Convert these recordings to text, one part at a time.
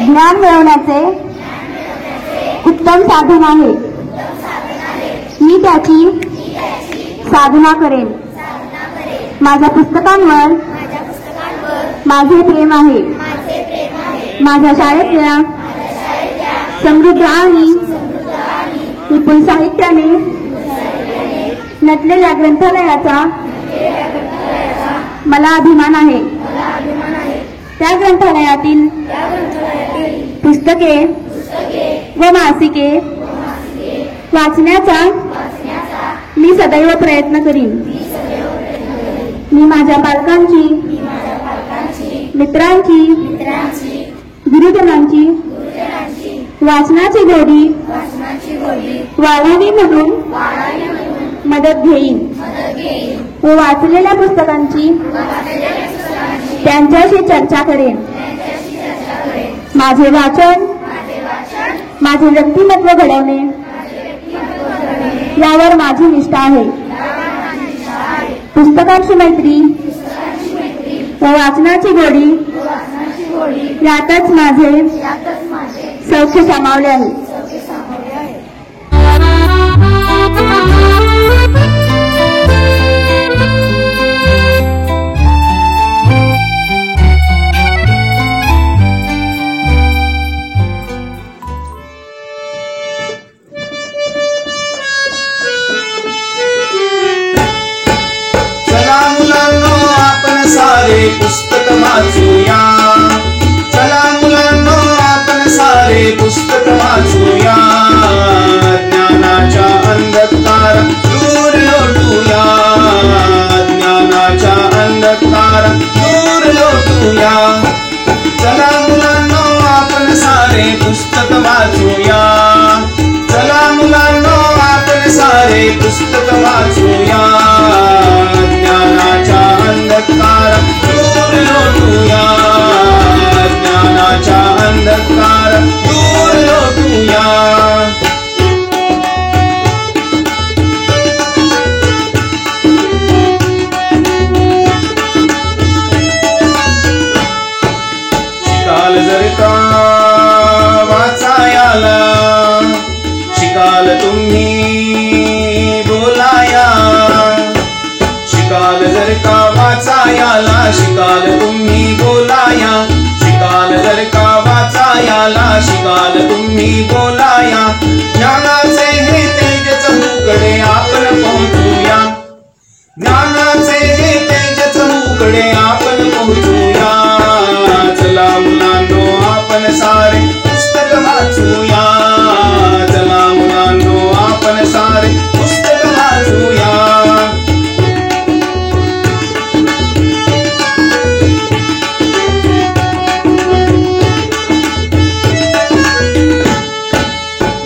ज्ञान मिळवण्याचे उत्तम साधन आहे। मी त्याची साधना करेन। माझ्या पुस्तकांवर माझे प्रेम आहे। माझ्या शाळेतल्या समृद्ध आणि विपुल साहित्याने नटलेल्या ग्रंथालयाचा मला अभिमान आहे। त्या ग्रंथालयातील पुस्तके व मासिके वाचण्याचा मी सदैव प्रयत्न करीन। मी माझ्या पालकांची, मित्रांची, गुरुजनांची वाचनाची गोडी वाढावी म्हणून मदत घेईन व वाचलेल्या पुस्तकांची त्यांच्याशी चर्चा करेन। माझे वाचन माझे व्यक्तिमत्व घडवणे यावर माझी निष्ठा आहे। पुस्तकांची मैत्री व वाचनाची गोडी यातच माझे सौख्य सामावले आहे। पुस्तक वाचूया, चला मुलांनो आपण सारे पुस्तक वाचूया। ज्ञानाच्या अंधकार दूर लोटूया, ज्ञानाच्या अंधकार दूर लोटूया। चला मुलांनो आपण सारे पुस्तक वाचूया, चला मुलांनो आपण सारे पुस्तक वाचूया। ज्ञानाच्या अंधकार दूर लोटूया, ज्ञानाच्या अंधकार दूर लोटूया। शिकाल जर का वाचायाला, शिकाल तुम्ही बोलाया। शिकाल जर का वाचायाला, शिकाल तुम्ही बोलाया। शिकाल जर का वाचायाला, शिकाल तुम्ही बोलाया। ज्ञानाचे हे तेज चहूकडे आपण पोहोचूया, ज्ञानाचे हे तेज चहूकडे आपण पोहोचूया। चला मुलांनो आपण सारे पुस्तक वाचूया, चला मुलांनो आपण सारे पुस्तक वाचूया।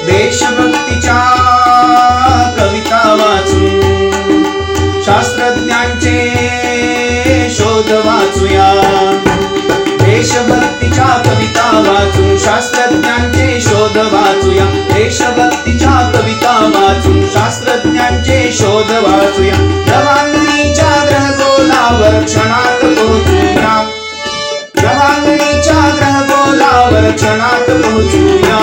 देशभक्तीच्या कविता वाचून शास्त्रज्ञांचे शोध वाचूया। देशभक्तीच्या कविता वाचून शास्त्रज्ञांचे शोध वाचूया। देशभक्तीच्या कविता वाचून शास्त्रज्ञांचे शोध वाचूया। जवानीच्या ग्रहगोलावर क्षणात पोहोचूया, जवानीच्या ग्रहगोलावर क्षणात पोहोचूया।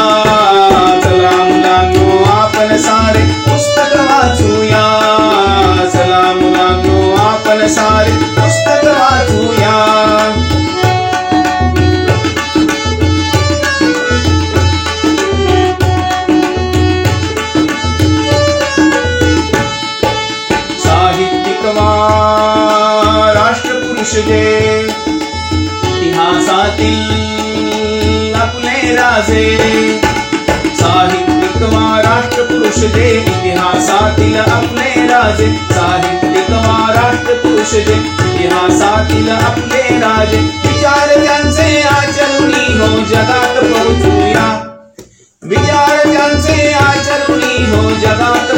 चला मुलांनो आपण सारे पुस्तक वाचूया, चला मुलांनो आपण सारे पुस्तक वाचूया। साहित्यिक वा राष्ट्रपुरुष जे इतिहासातील आपले राजे। साहित्यिक वा राष्ट्रपुरुष जे इतिहासातील आपले राजे। साहित्यिक वा राष्ट्रपुरुष जे इतिहासातील आपले राजे। विचार त्यांचे आचरुणी हो जगात पोहोचूया, विचार त्यांचे आचरुणी हो जगात